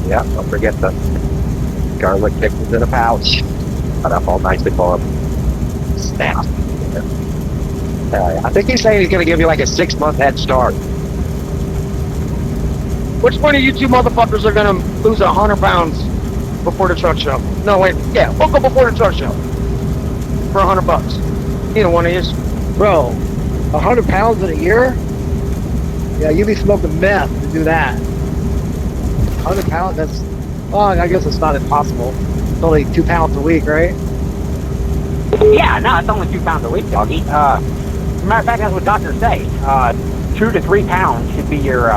Yeah, don't forget the garlic pickles in a pouch. Cut up all nicely for him. Snap. I think he's saying he's going to give you like a 6-month head start. Which one of you two motherfuckers are gonna lose 100 pounds before the truck show? No, wait. Yeah, we'll go before the truck show for $100. Either one of you. Bro, 100 pounds in a year? Yeah, you be smoking meth to do that. 100 pounds? That's, well, I guess it's not impossible. It's only 2 pounds a week, right? Yeah, no, it's only 2 pounds a week, doggy. As a matter of fact, that's what doctors say. 2 to 3 pounds should be your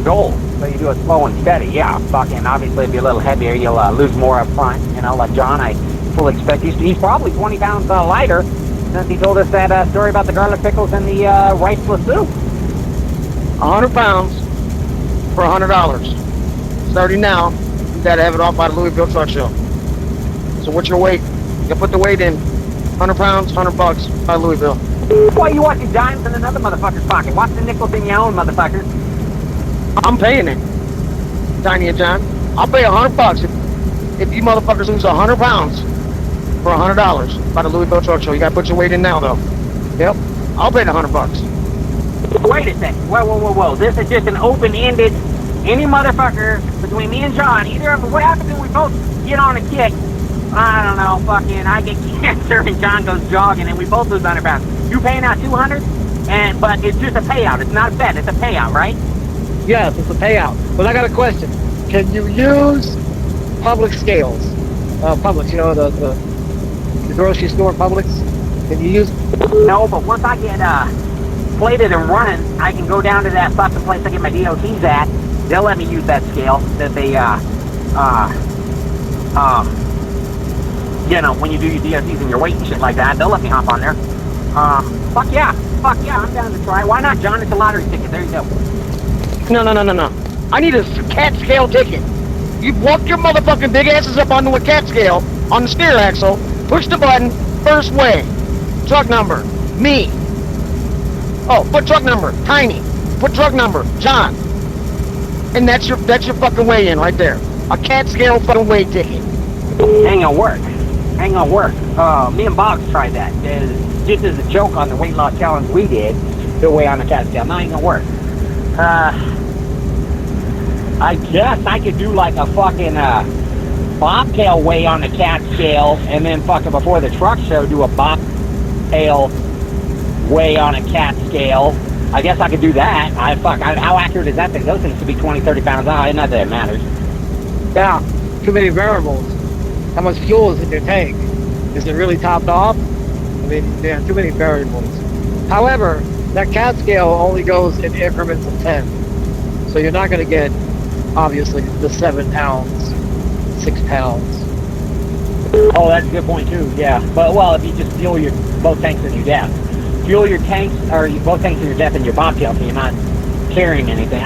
goal. So you do it slow and steady. Yeah, fucking obviously it'd be a little heavier. You'll lose more up front. You know, like John, I fully expect he's probably 20 pounds lighter since he told us that story about the garlic pickles and the riceless soup. 100 pounds for $100. Starting now, you gotta have it off by the Louisville Truck Show. So what's your weight? You can put the weight in. 100 pounds, $100 by Louisville. Why you watching dimes in another motherfucker's pocket? Watch the nickels in your own, motherfucker. I'm paying it, Tiny and John. I'll pay $100 if you motherfuckers lose 100 pounds for $100 by the Louisville Truck Show. You gotta put your weight in now, though. Yep, I'll pay the $100. Wait a second. Whoa. This is just an open-ended. Any motherfucker between me and John, either of us, what happens if we both get on a kick? I don't know, fucking, I get cancer and John goes jogging and we both lose 100 pounds. You paying out 200, but it's just a payout. It's not a bet. It's a payout, right? Yes, it's a payout. But I got a question. Can you use Publix scales? Publix, you know, the grocery store Publix? Can you use? No, but once I get plated and running, I can go down to that fucking place I get my DOTs at. They'll let me use that scale that they, you know, when you do your DOTs and your weight and shit like that, they'll let me hop on there. Fuck yeah, I'm down to try. Why not, John? It's a lottery ticket. There you go. No. I need a cat scale ticket. You walk your motherfucking big asses up onto a cat scale on the steer axle, push the button, first weigh. Truck number, me. Oh, put truck number, Tiny. Put truck number, John. And that's your fucking weigh in right there. A cat scale fucking weigh ticket. Ain't gonna work. Me and Boggs tried that. Just as a joke on the weight loss challenge we did, to weigh on the cat scale. No, ain't gonna work. I guess I could do like a fucking bobtail weigh on the cat scale, and then fucking before the truck show do a bobtail weigh on a cat scale. I guess I could do that. How accurate is that thing? Those things could be 20, 30 pounds high. Not that it matters. Yeah, too many variables. How much fuel is in your tank? Is it really topped off? I mean, yeah, too many variables. However, that cat scale only goes in increments of 10. So you're not going to get, obviously, the 7 pounds, 6 pounds. Oh, that's a good point too. Yeah, but well, if you just fuel your both tanks in your depth, fuel your tanks or both tanks in your depth and your bobtail, so you're not carrying anything.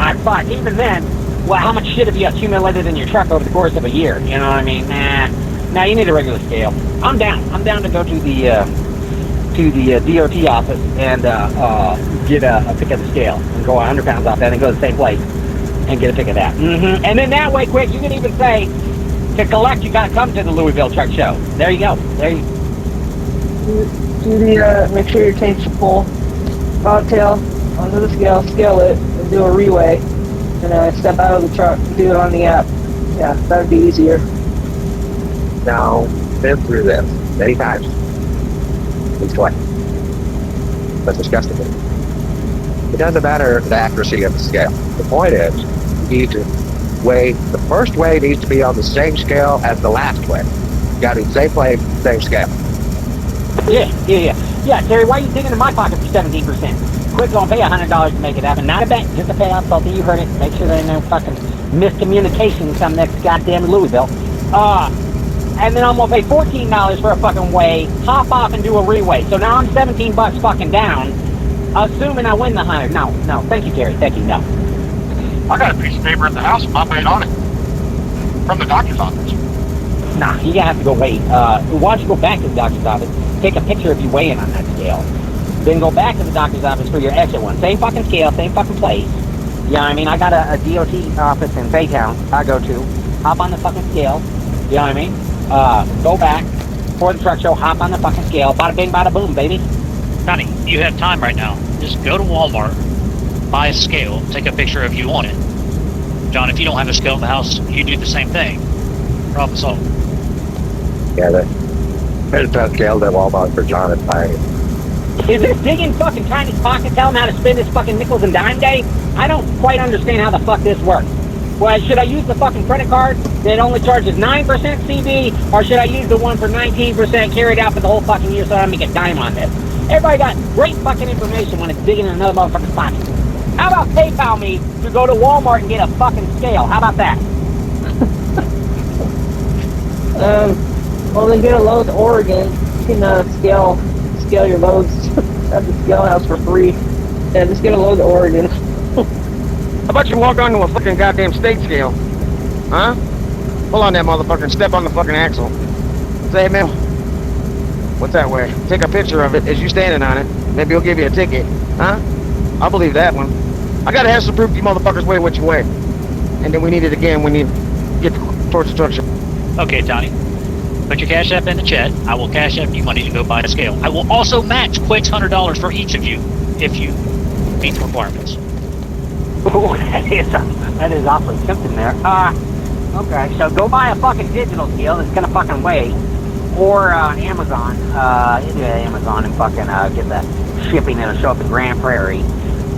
Even then, well, how much shit have you accumulated in your truck over the course of a year? You know what I mean? Nah, you need a regular scale. I'm down to go to the DOT office and get a pick of the scale and go 100 pounds off that and go to the same place and get a pick of that. And then that way, quick, you can even say to collect, you gotta come to the Louisville Truck Show. There you go. Make sure your tank's full. Bobtail onto the scale it, and do a reweigh. And step out of the truck, do it on the app. Yeah, that'd be easier. Now, been through this many times. Please collect. That's disgusting. It doesn't matter the accuracy of the scale. The point is, you need to weigh, the first weigh needs to be on the same scale as the last weigh. You gotta be same plane, same scale. Yeah, Terry, why are you digging in my pocket for 17%? Quit gonna pay $100 to make it happen. Not a bet, just a payout. Salty, you heard it. Make sure there ain't no fucking miscommunication come next goddamn Louisville. And then I'm gonna pay $14 for a fucking weigh, hop off and do a reweigh. So now I'm $17 fucking down, assuming I win the 100. No, thank you, Terry. Thank you, no. I got a piece of paper at the house with my weight on it. From the doctor's office. Nah, you gotta have to go wait. Why don't you go back to the doctor's office, take a picture of you weighing on that scale, then go back to the doctor's office for your extra one. Same fucking scale, same fucking place. Yeah, I mean, I got a DOT office in Baytown I go to. hop on the fucking scale. You know what I mean? Go back for the truck show, hop on the fucking scale. Bada bing, bada boom, baby. Connie, you have time right now. Just go to Walmart, buy a scale, take a picture if you want it. John, if you don't have a scale in the house, you do the same thing. Problem solved. Yeah, there's that scale at Walmart for John and I. Is this digging fucking Tiny's pocket, tell him how to spend his fucking nickels and dime day? I don't quite understand how the fuck this works. Well, should I use the fucking credit card that only charges 9% CB, or should I use the one for 19% carried out for the whole fucking year so I make a dime on this? Everybody got great fucking information when it's digging in another motherfucker's pocket. How about PayPal me to go to Walmart and get a fucking scale? How about that? Well, then get a load to Oregon. You can scale your loads at the scale house for free. Yeah, just get a load to Oregon. How about you walk onto a fucking goddamn state scale? Huh? Pull on that motherfucker and step on the fucking axle. Say, hey, man, what's that way? Take a picture of it as you standing on it. Maybe he'll give you a ticket. Huh? I'll believe that one. I gotta have some proof you motherfuckers weigh what you weigh. And then we need it again when you get towards the truck show. Okay, Tony. Put your Cash App in the chat. I will Cash App you money to go buy a scale. I will also match Quick's $100 for each of you if you meet the requirements. Ooh, that is awfully tempting there. Okay, so go buy a fucking digital scale that's gonna fucking weigh, or on Amazon, Amazon and fucking get that shipping and it'll show up in Grand Prairie.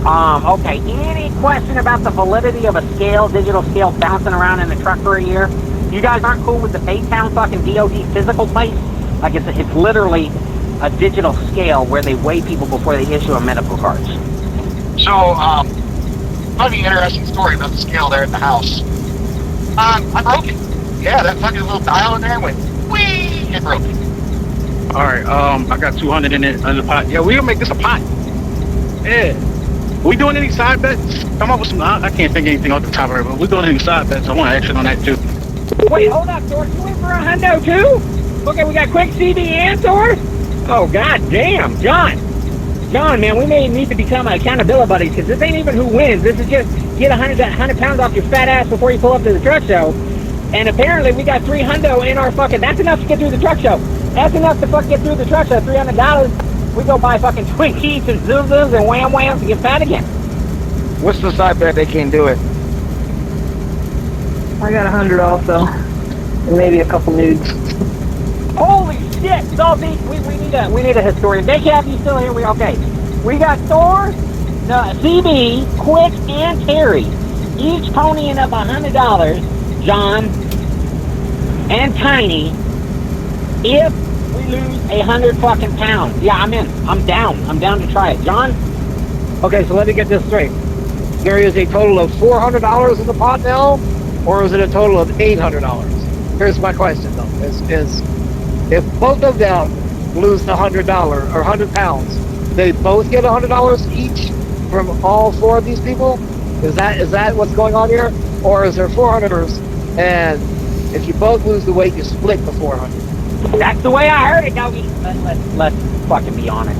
Okay, any question about the validity of a scale, digital scale bouncing around in the truck for a year? You guys aren't cool with the Baytown fucking DOD physical place? Like it's literally a digital scale where they weigh people before they issue them medical cards. So, funny, interesting story about the scale there at the house. I broke it. Yeah, that fucking little dial in there went whee, it broke it. Alright, I got 200 in it under the pot. Yeah, we gonna make this a pot. Yeah. We doing any side bets? Come up with some, I can't think of anything off the top of it, but we're doing any side bets. I want action on that too. Wait, hold up, Thor. You went for a hundo too? Okay, we got Quick CB and Thor? Oh, god damn, John, man, we may need to become accountability buddies, because this ain't even who wins. This is just get 100 pounds off your fat ass before you pull up to the truck show. And apparently we got 3 hundo in our fucking, that's enough to get through the truck show. That's enough to fucking get through the truck show. $300, we go buy fucking Twinkies and Zuzas and Wham Whams to get fat again. What's the side bet they can't do it? I got 100 also. And maybe a couple nudes. Holy shit, Salty, we need a historian. Daycap, you still here? Okay. We got Thor, CB, Quick, and Terry. Each ponying up $100, John, and Tiny, if we lose 100 fucking pounds. Yeah, I'm in. I'm down to try it. John? Okay, so let me get this straight. There is a total of $400 in the pot now, or is it a total of $800? Here's my question though: is if both of them lose the $100 or 100 pounds, they both get $100 each from all 4 of these people? Is that what's going on here, or is there 400ers and if you both lose the weight, you split the 400? That's the way I heard it, doggy. Let's fucking be honest.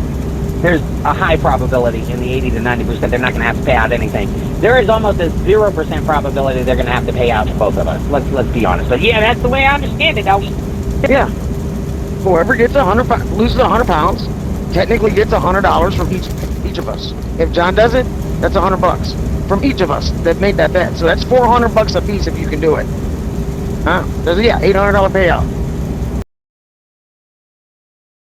There's a high probability in the 80 to 90% they're not going to have to pay out anything. There is almost a 0% probability they're going to have to pay out to both of us. Let's be honest. But yeah, that's the way I understand it, doggy. Yeah. Whoever gets loses 100 pounds, technically gets $100 from each of us. If John does it, that's $100 from each of us that made that bet. So that's $400 a piece if you can do it. Huh? Yeah, $800 payout.